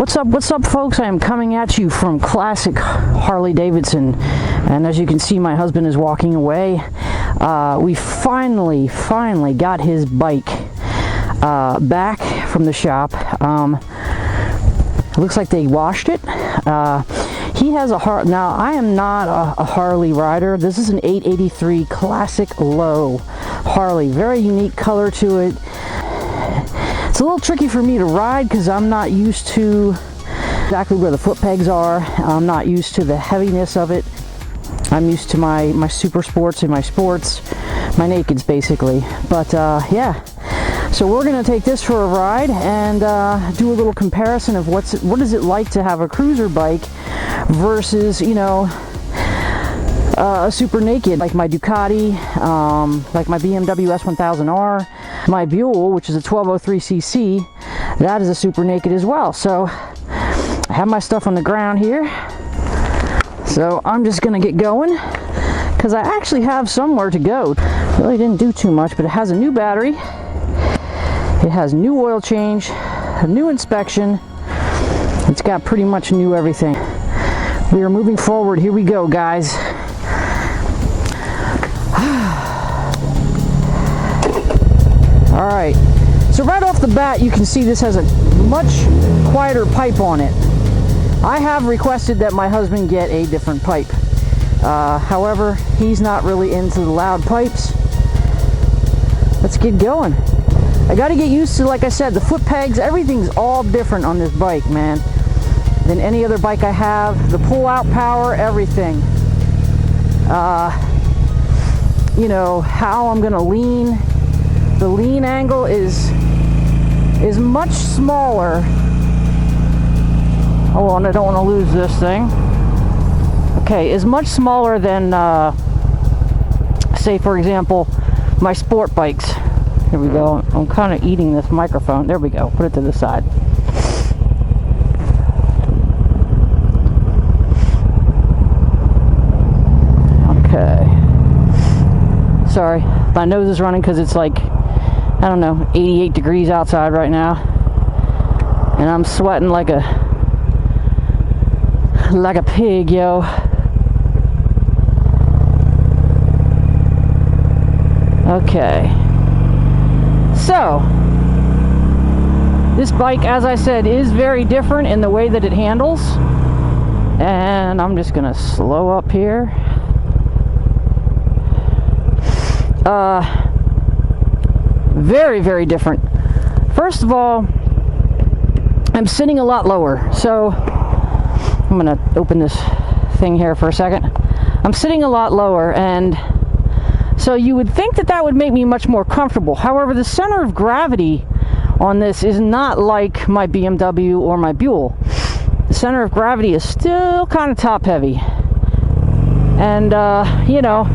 What's up folks? I am coming at you from Classic Harley Davidson, and as you can see, my husband is walking away. We finally got his bike back from the shop. It looks like they washed it. He has a now I am not a Harley rider. This is an 883 Classic Low Harley, very unique color to it. It's a little tricky for me to ride because I'm not used to exactly where the foot pegs are. I'm not used to the heaviness of it. I'm used to my super sports and my sports, my nakeds basically. But yeah, so we're gonna take this for a ride and do a little comparison of what is it like to have a cruiser bike versus, you know, a super naked, like my Ducati, like my BMW S1000R, my Buell, which is a 1203cc, that is a super naked as well. So I have my stuff on the ground here, so I'm just gonna get going because I actually have somewhere to go. Really didn't do too much, but it has a new battery, it has new oil change, a new inspection, it's got pretty much new everything. We are moving forward. Here we go, guys. All right, so right off the bat you can see this has a much quieter pipe on it. I have requested that my husband get a different pipe. However, he's not really into the loud pipes. Let's get going. I got to get used to, like I said, the foot pegs, everything's all different on this bike, man, than any other bike I have. The pull-out power, everything. You know, how I'm gonna lean. The lean angle is much smaller. Hold on, I don't want to lose this thing. Okay, is much smaller than, say for example, my sport bikes. Here we go. I'm kind of eating this microphone. There we go. Put it to the side. Okay. Sorry, my nose is running because it's like, I don't know, 88 degrees outside right now, and I'm sweating like a pig, yo. Okay, so this bike, as I said, is very different in the way that it handles, and I'm just gonna slow up here. Very different. First of all, I'm sitting a lot lower, so I'm gonna open this thing here for a second. I'm sitting a lot lower, and so you would think that that would make me much more comfortable. However, the center of gravity on this is not like my BMW or my Buell. The center of gravity is still kind of top heavy, and you know,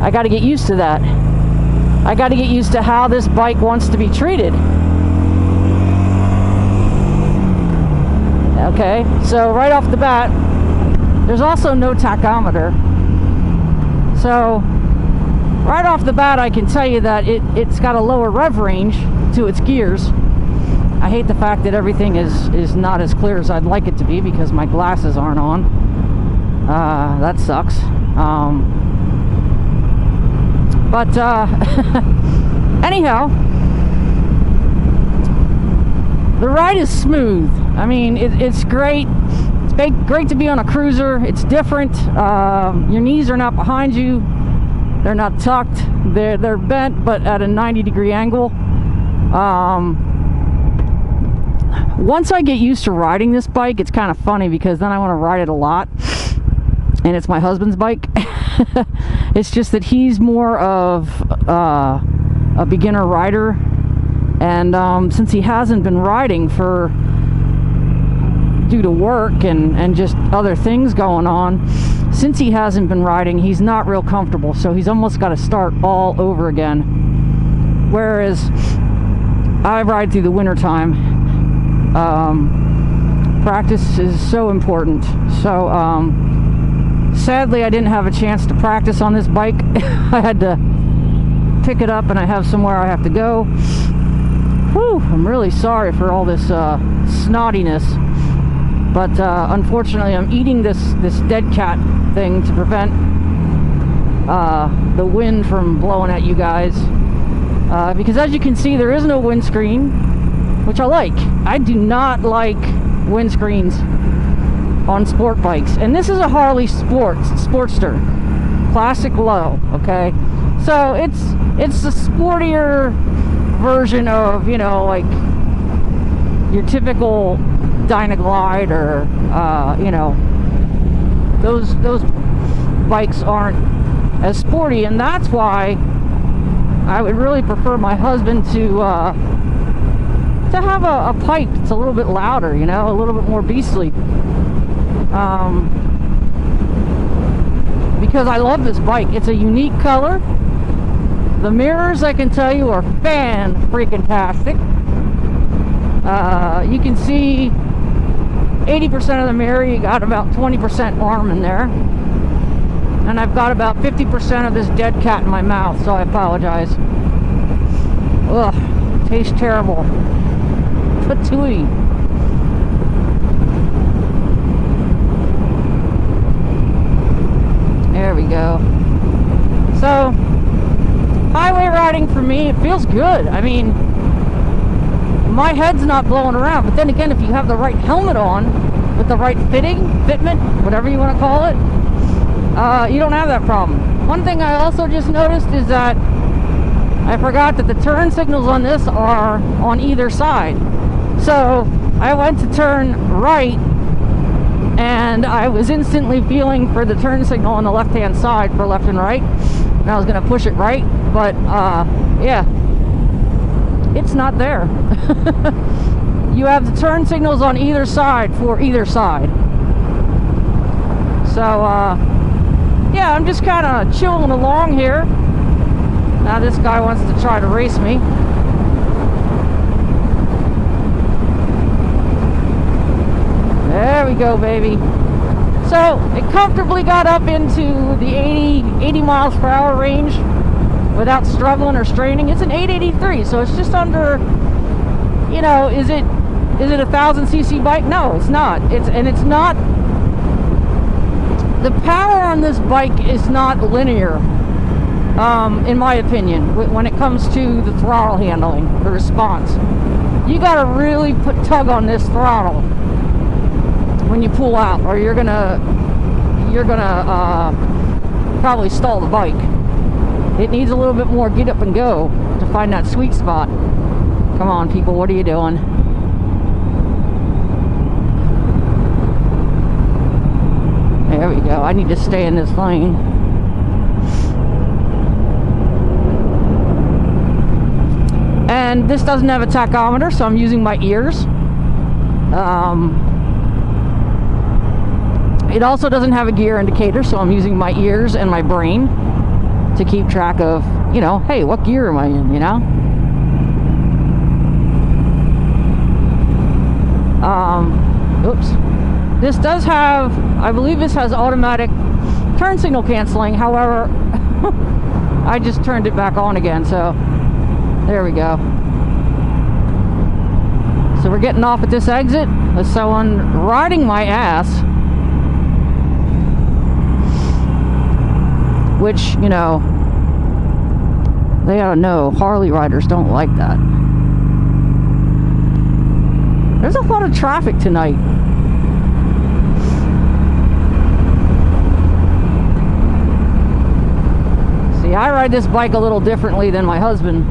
I got to get used to that. I got to get used to how this bike wants to be treated. Okay, so right off the bat, there's also no tachometer. So right off the bat, I can tell you that it's got a lower rev range to its gears. I hate the fact that everything is not as clear as I'd like it to be because my glasses aren't on. That sucks. But anyhow, the ride is smooth. I mean, it's great. It's great to be on a cruiser. It's different. Your knees are not behind you. They're not tucked. They're bent, but at a 90-degree angle. Once I get used to riding this bike, it's kind of funny because then I want to ride it a lot. And it's my husband's bike. It's just that he's more of a beginner rider, and since he hasn't been riding due to work and just other things going on, since he hasn't been riding, he's not real comfortable, so he's almost got to start all over again. Whereas I ride through the winter time. Practice is so important. So sadly, I didn't have a chance to practice on this bike. I had to pick it up, and I have somewhere I have to go. Whew, I'm really sorry for all this snottiness, but unfortunately I'm eating this dead cat thing to prevent the wind from blowing at you guys, because as you can see there is no windscreen, which I like. I do not like windscreens on sport bikes, and this is a Harley Sportster Classic low, okay? So it's the sportier version of, you know, like your typical Dynaglide or you know, those bikes aren't as sporty, and that's why I would really prefer my husband to have a pipe that's a little bit louder, you know, a little bit more beastly, because I love this bike. It's a unique color. The mirrors, I can tell you, are fan-freaking-tastic. You can see 80% of the mirror. You got about 20% arm in there. And I've got about 50% of this dead cat in my mouth, so I apologize. Ugh, tastes terrible. Patooey. There we go. So, highway riding for me, it feels good. I mean, my head's not blowing around, but then again, if you have the right helmet on with the right fitment, whatever you want to call it, you don't have that problem. One thing I also just noticed is that I forgot that the turn signals on this are on either side. So I went to turn right, and I was instantly feeling for the turn signal on the left-hand side for left and right, and I was going to push it right, but yeah, it's not there. You have the turn signals on either side for either side. So yeah, I'm just kind of chilling along here. Now this guy wants to try to race me. There we go, baby. So it comfortably got up into the 80 miles per hour range without struggling or straining. It's an 883, so it's just under, you know, is it a 1000cc bike? No, it's not. It's not. The power on this bike is not linear, in my opinion, when it comes to the throttle handling, the response. You gotta really tug on this throttle when you pull out, or you're gonna probably stall the bike. It needs a little bit more get up and go to find that sweet spot. Come on, people, what are you doing? There we go. I need to stay in this lane. And this doesn't have a tachometer, so I'm using my ears. It also doesn't have a gear indicator, so I'm using my ears and my brain to keep track of, you know, hey, what gear am I in, you know? Oops. This does have, I believe this has automatic turn signal canceling. However, I just turned it back on again, so there we go. So we're getting off at this exit. There's someone riding my ass, which, you know, they ought to know Harley riders don't like that. There's a lot of traffic tonight. See, I ride this bike a little differently than my husband.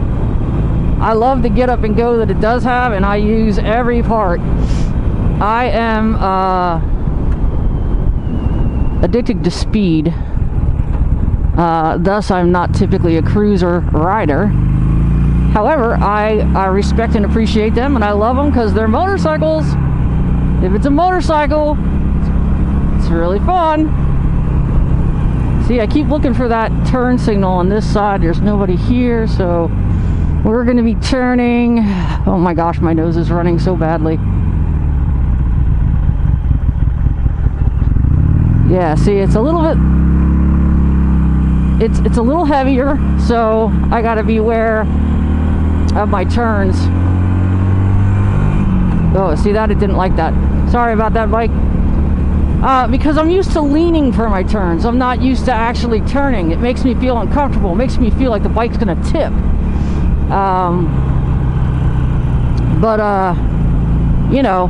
I love the get up and go that it does have, and I use every part. I am addicted to speed. Thus, I'm not typically a cruiser rider. However, I respect and appreciate them, and I love them because they're motorcycles. If it's a motorcycle, it's really fun. See, I keep looking for that turn signal on this side. There's nobody here, so we're going to be turning. Oh my gosh, my nose is running so badly. Yeah, see, it's a little bit... It's a little heavier, so I gotta be aware of my turns. Oh, see that? It didn't like that. Sorry about that, bike. Because I'm used to leaning for my turns. I'm not used to actually turning. It makes me feel uncomfortable. It makes me feel like the bike's gonna tip. You know,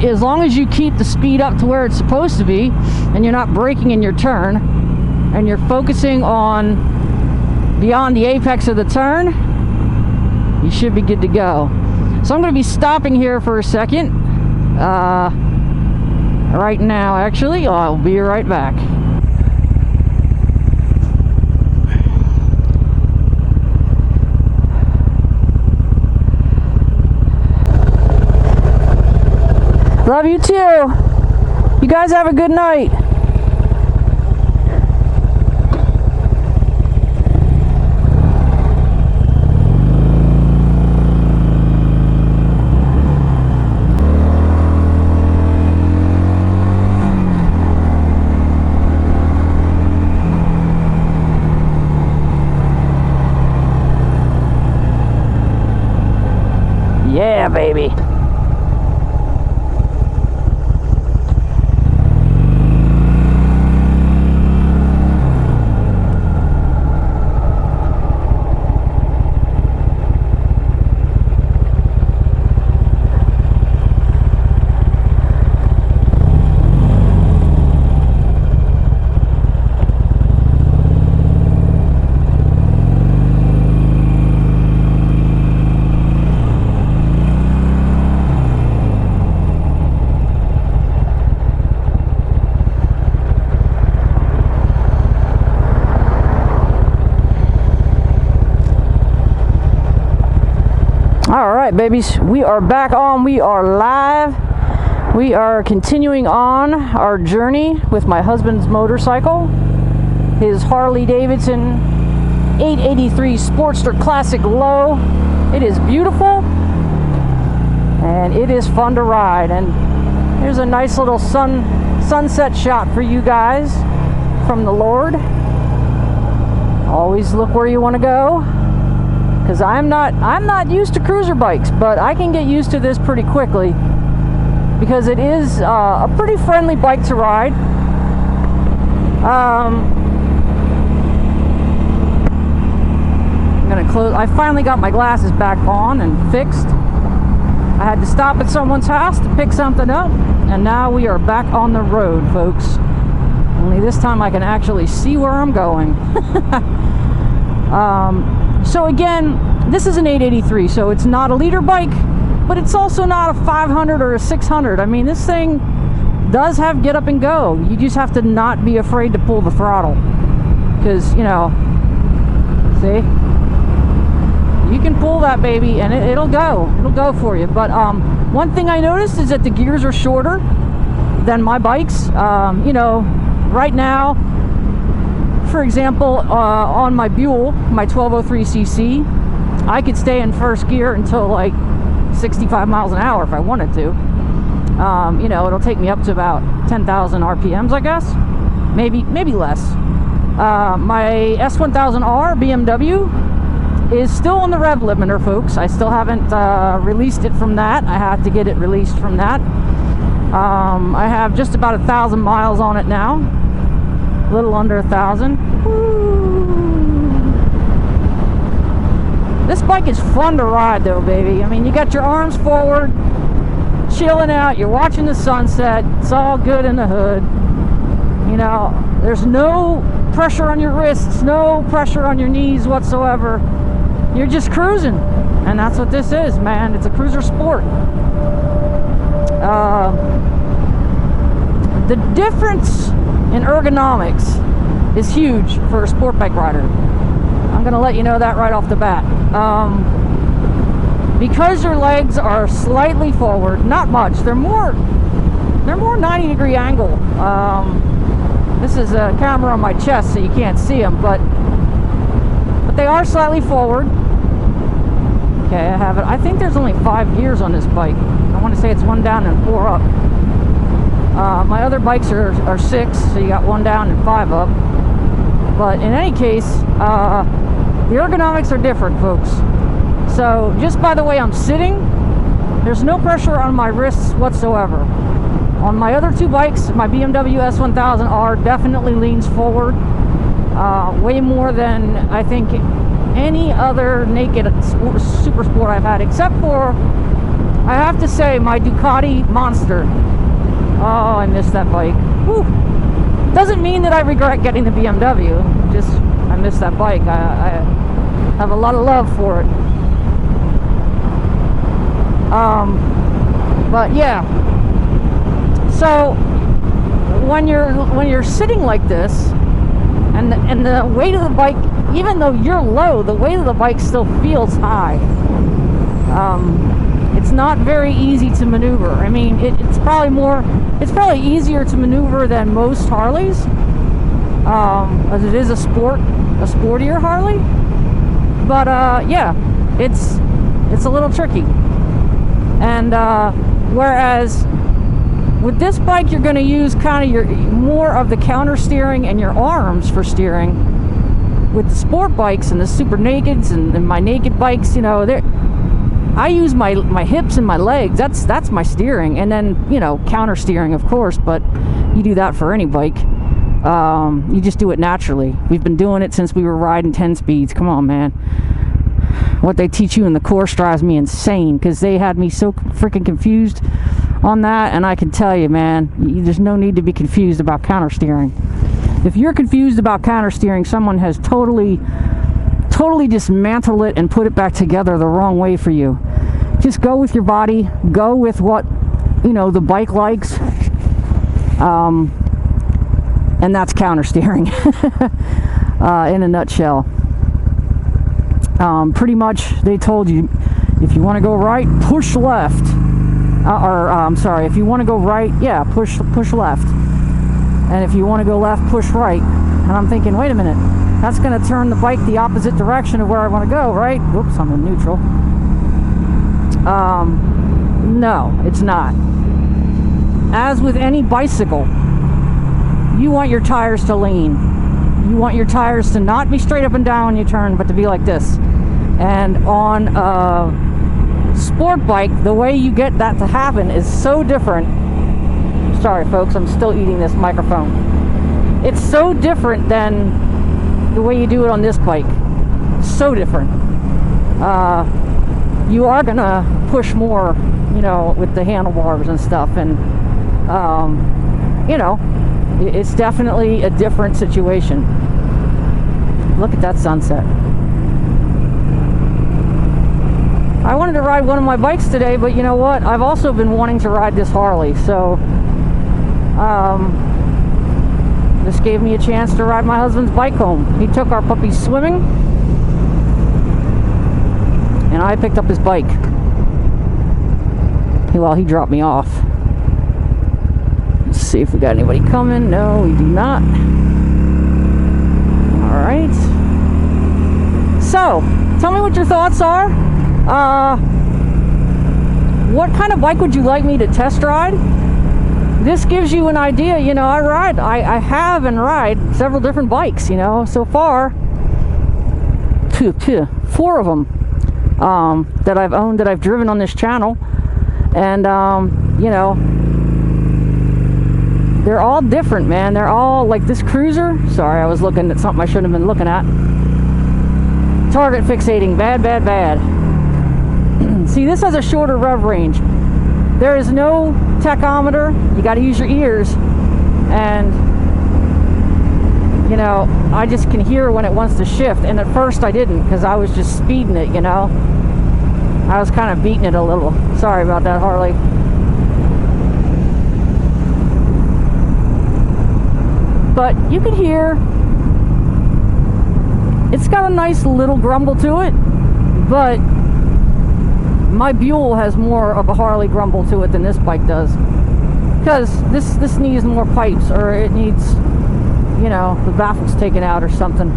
as long as you keep the speed up to where it's supposed to be, and you're not braking in your turn, and you're focusing on beyond the apex of the turn, you should be good to go. So I'm going to be stopping here for a second. Right now, actually. I'll be right back. Love you too. You guys have a good night. Yeah, baby. All right, babies, we are back on. We are live. We are continuing on our journey with my husband's motorcycle, his Harley Davidson 883 Sportster Classic Low. It is beautiful and it is fun to ride. And here's a nice little sunset shot for you guys from the Lord. Always look where you want to go, because I'm not used to cruiser bikes, but I can get used to this pretty quickly because it is a pretty friendly bike to ride. I'm gonna close. I finally got my glasses back on and fixed. I had to stop at someone's house to pick something up, and now we are back on the road, folks. Only this time I can actually see where I'm going. So again, this is an 883, so it's not a liter bike, but it's also not a 500 or a 600. I mean, this thing does have get up and go. You just have to not be afraid to pull the throttle, because, you know, see, you can pull that baby and it'll go for you. But one thing I noticed is that the gears are shorter than my bikes. You know, right now, for example, on my Buell, my 1203cc, I could stay in first gear until like 65 miles an hour if I wanted to. You know, it'll take me up to about 10,000 RPMs, I guess. Maybe less. My S1000R BMW is still on the rev limiter, folks. I still haven't released it from that. I had to get it released from that. I have just about 1,000 miles on it now. A little under 1,000. This bike is fun to ride though, baby. I mean, you got your arms forward, chilling out, you're watching the sunset, it's all good in the hood. You know, there's no pressure on your wrists, no pressure on your knees whatsoever. You're just cruising, and that's what this is, man. It's a cruiser sport. The difference in ergonomics is huge for a sport bike rider. I'm gonna let you know that right off the bat. Because your legs are slightly forward, not much. They're more 90-degree angle. This is a camera on my chest, so you can't see them, but they are slightly forward. Okay, I have it. I think there's only 5 gears on this bike. I want to say it's 1 down and 4 up. My other bikes are 6, so you got 1 down and 5 up. But in any case, the ergonomics are different, folks. So just by the way I'm sitting, There's no pressure on my wrists whatsoever. On my other two bikes, my BMW S1000R definitely leans forward way more than I think any other naked super sport I've had, except for, I have to say, my Ducati Monster. Oh, I miss that bike. Whew. Doesn't mean that I regret getting the BMW, just I miss that bike. I have a lot of love for it. But yeah, so when you're sitting like this, and the weight of the bike, even though you're low, the weight of the bike still feels high. It's not very easy to maneuver. I mean, it's probably easier to maneuver than most Harleys, as it is a sportier Harley. But yeah, it's a little tricky. And whereas with this bike, you're going to use kind of more of the counter steering and your arms for steering. With the sport bikes and the super nakeds and my naked bikes, you know, I use my hips and my legs. That's my steering, and then, you know, counter steering, of course. But you do that for any bike. You just do it naturally. We've been doing it since we were riding 10 speeds. Come on, man. What they teach you in the course drives me insane, because they had me so freaking confused on that. And I can tell you, man, there's no need to be confused about counter steering. If you're confused about counter steering, someone has totally dismantled it and put it back together the wrong way for you. Just go with your body, go with what, you know, the bike likes, and that's counter steering in a nutshell. Pretty much they told you, if you want to go right, push left, if you want to go right, yeah, push left, and if you want to go left, push right. And I'm thinking, wait a minute, that's going to turn the bike the opposite direction of where I want to go, right? Whoops, I'm in neutral. No, it's not. As with any bicycle, you want your tires to lean. You want your tires to not be straight up and down when you turn, but to be like this. And on a sport bike, the way you get that to happen is so different. Sorry, folks, I'm still eating this microphone. It's so different than the way you do it on this bike. So different. You are gonna push more, you know, with the handlebars and stuff, and you know, it's definitely a different situation. Look at that sunset. I wanted to ride one of my bikes today, but you know what? I've also been wanting to ride this Harley, so this gave me a chance to ride my husband's bike home. He took our puppy swimming, and I picked up his bike. Well, he dropped me off. Let's see if we got anybody coming. No, we do not. Alright. So, tell me what your thoughts are. What kind of bike would you like me to test ride? This gives you an idea. You know, I have and ride several different bikes, you know, so far. Four of them that I've owned, that I've driven on this channel. And, you know, they're all different, man. They're all like this cruiser. Sorry, I was looking at something I shouldn't have been looking at. Target fixating, bad. See, this has a shorter rev range. There is no tachometer. You got to use your ears. And, you know, I just can hear when it wants to shift. And at first I didn't, because I was just speeding it, you know. I was kind of beating it a little. Sorry about that, Harley. But you can hear it's got a nice little grumble to it, but my Buell has more of a Harley grumble to it than this bike does, because this needs more pipes, or it needs, you know, the baffles taken out or something.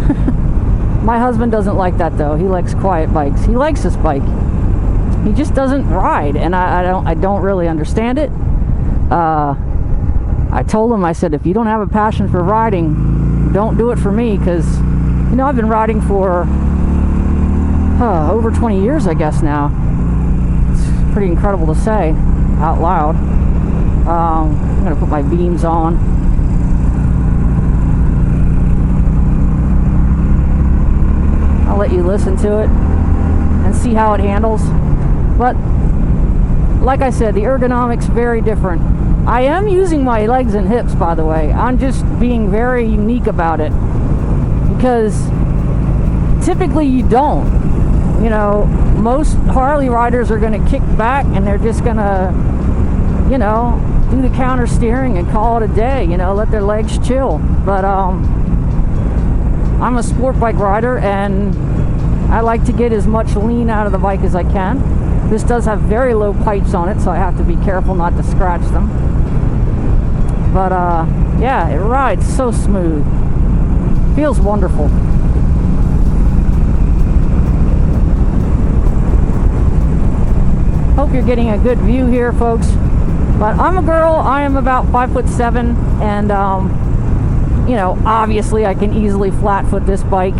My husband doesn't like that, though. He likes quiet bikes. He likes this bike. He just doesn't ride, and I don't really understand it. I told him, I said, if you don't have a passion for riding, don't do it for me, because, you know, I've been riding for over 20 years, I guess now. pretty incredible to say out loud. I'm gonna put my beams on. I'll let you listen to it and see how it handles. But like I said, the ergonomics very different. I am using my legs and hips, by the way. I'm just being very unique about it, because typically you don't. You know, most Harley riders are going to kick back and they're just going to, you know, do the counter steering and call it a day, you know, let their legs chill. But I'm a sport bike rider, and I like to get as much lean out of the bike as I can. This does have very low pipes on it, so I have to be careful not to scratch them. But yeah, it rides so smooth. Feels wonderful. Hope you're getting a good view here, folks. But I'm a girl. I am about 5'7", and you know, obviously I can easily flat foot this bike.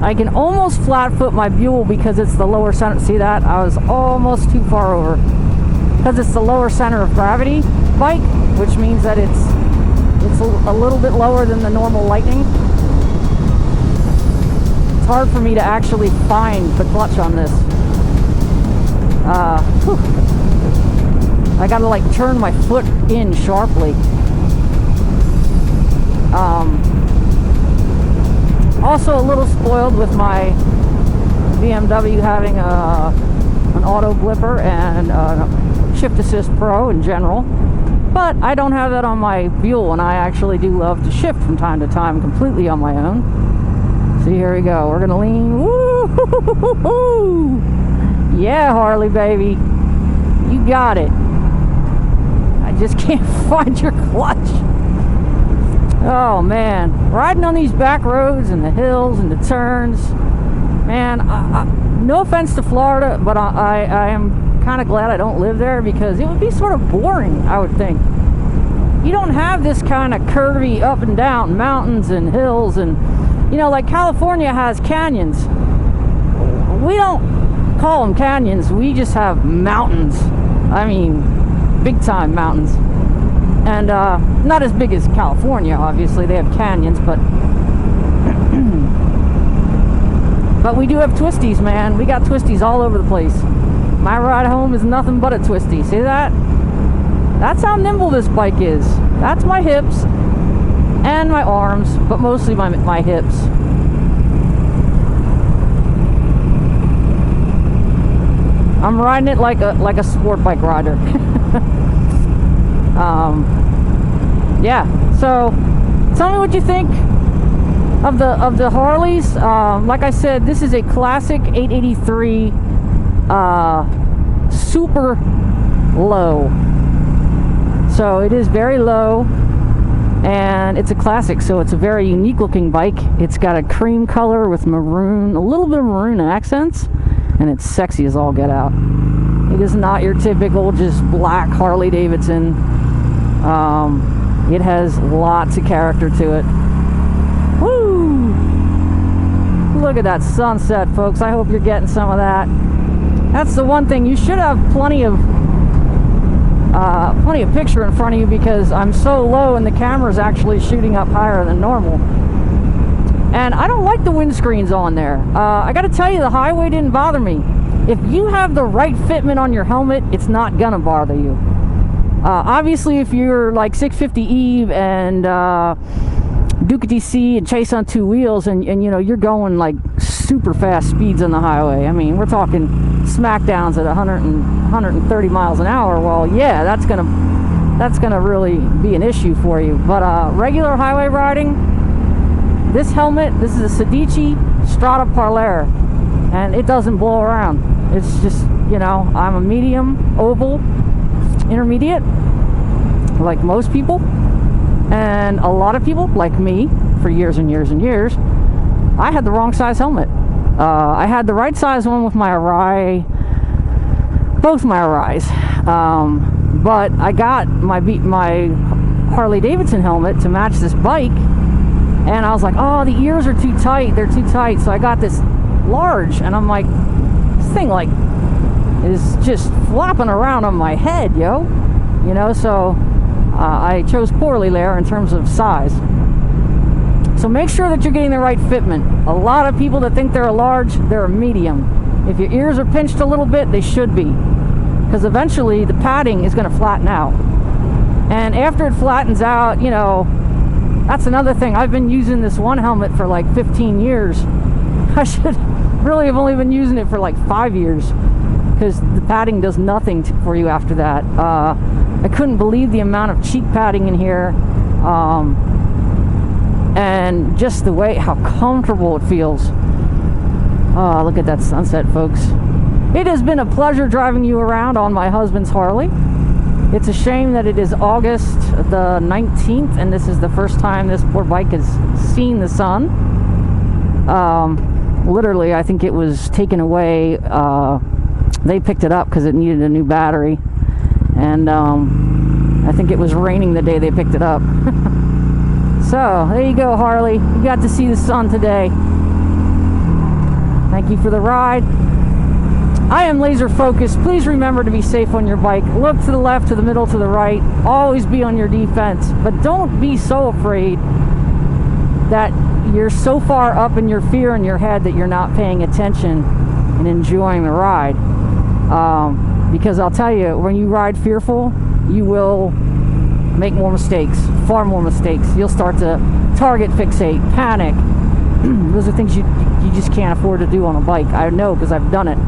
I can almost flat foot my Buell because it's the lower center. See that? I was almost too far over. Because it's the lower center of gravity bike, which means that it's a little bit lower than the normal Lightning. It's hard for me to actually find the clutch on this. I gotta like turn my foot in sharply. Also a little spoiled with my BMW having an auto blipper and shift assist pro in general, but I don't have that on my Buell, and I actually do love to shift from time to time completely on my own. See, here we go. We're gonna lean. Woo! Yeah, Harley baby, you got it. I just can't find your clutch. Oh man, riding on these back roads and the hills and the turns, man, no offense to Florida, but I am kind of glad I don't live there, because it would be sort of boring, I would think. You don't have this kind of curvy up and down mountains and hills, and you know, like California has canyons. We don't call them canyons, we just have mountains. I mean, big time mountains. And not as big as California, obviously. They have canyons, but but we do have twisties, man. We got twisties all over the place. My ride home is nothing but a twisty. See that? That's how nimble this bike is. That's my hips and my arms, but mostly my hips. I'm riding it like a sport bike rider. Yeah, so tell me what you think of the Harleys. Like I said, this is a classic 883 super low, so it is very low, and it's a classic, so it's a very unique looking bike. It's got a cream color with maroon, a little bit of maroon accents, and it's sexy as all get out. It is not your typical just black Harley Davidson. It has lots of character to it. Woo! Look at that sunset, folks. I hope you're getting some of that. That's the one thing. You should have plenty of picture in front of you, because I'm so low and the camera's actually shooting up higher than normal. And I don't like the windscreens on there. I gotta tell you, the highway didn't bother me. If you have the right fitment on your helmet, it's not gonna bother you. Obviously, if you're like 650 Eve and Ducati C and chase on two wheels, and you know, you're going like super fast speeds on the highway. I mean, we're talking smackdowns at 130 miles an hour. Well, yeah, that's gonna really be an issue for you. But regular highway riding, this helmet, this is a Sedici Strada Parlare, and it doesn't blow around. It's just, you know, I'm a medium oval intermediate, like most people, and a lot of people like me for years and years and years. I had the wrong size helmet. I had the right size one with my Arai, both my Arais, but I got my Harley Davidson helmet to match this bike, and I was like, oh, the ears are too tight, they're too tight, so I got this large, and I'm like, this thing like is just flopping around on my head, yo. You know, so I chose poorly there in terms of size. So make sure that you're getting the right fitment. A lot of people that think they're a large, they're a medium. If your ears are pinched a little bit, they should be, because eventually the padding is going to flatten out. And after it flattens out, you know, that's another thing. I've been using this one helmet for like 15 years. I should really have only been using it for like 5 years, because the padding does nothing for you after that. I couldn't believe the amount of cheek padding in here, and just the way, how comfortable it feels. Oh, look at that sunset, folks. It has been a pleasure driving you around on my husband's Harley. It's a shame that it is August the 19th, and this is the first time this poor bike has seen the sun. Literally, I think it was taken away. They picked it up because it needed a new battery, and I think it was raining the day they picked it up. So there you go, Harley. You got to see the sun today. Thank you for the ride. I am laser focused. Please remember to be safe on your bike. Look to the left, to the middle, to the right. Always be on your defense, but don't be so afraid that you're so far up in your fear in your head that you're not paying attention and enjoying the ride. Because I'll tell you, when you ride fearful, you will make more mistakes, far more mistakes. You'll start to target fixate, panic. Those are things you just can't afford to do on a bike. I know, because I've done it.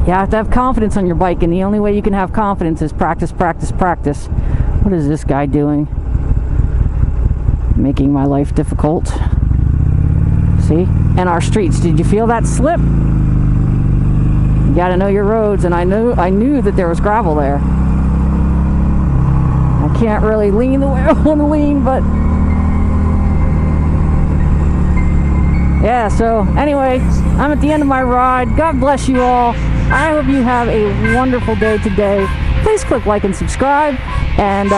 You have to have confidence on your bike, and the only way you can have confidence is practice, practice, practice. What is this guy doing? Making my life difficult. See? And our streets. Did you feel that slip? You gotta know your roads, and I knew that there was gravel there. I can't really lean the way I want to lean, but yeah, so anyway, I'm at the end of my ride. God bless you all. I hope you have a wonderful day today. Please click like and subscribe, and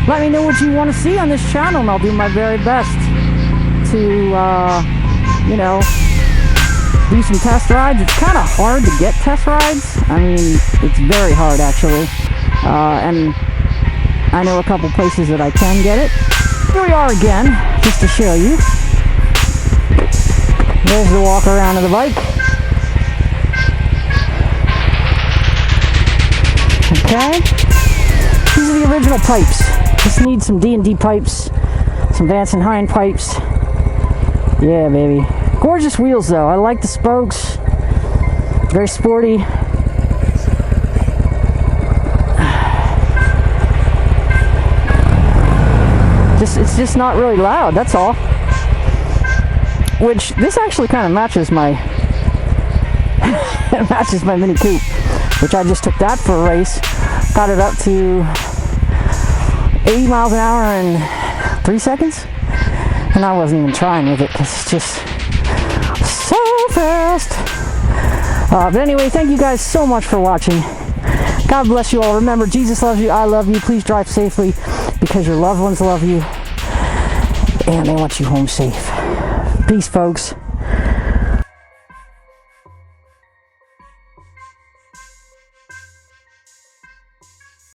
let me know what you want to see on this channel, and I'll do my very best to, you know, do some test rides. It's kind of hard to get test rides. I mean, it's very hard, actually. And I know a couple places that I can get it. Here we are again, just to show you. There's the walk around of the bike. Okay. These are the original pipes. Just need some D&D pipes, some Vance & Hine pipes. Yeah, baby. Gorgeous wheels, though. I like the spokes. Very sporty. It's just not really loud, that's all. Which, this actually kind of matches my it matches my Mini Coupe, which I just took that for a race. Got it up to 80 miles an hour in 3 seconds, and I wasn't even trying with it because it's just so fast. But anyway, thank you guys so much for watching. God bless you all. Remember, Jesus loves you, I love you. Please drive safely, because your loved ones love you, and they want you home safe. Peace, folks.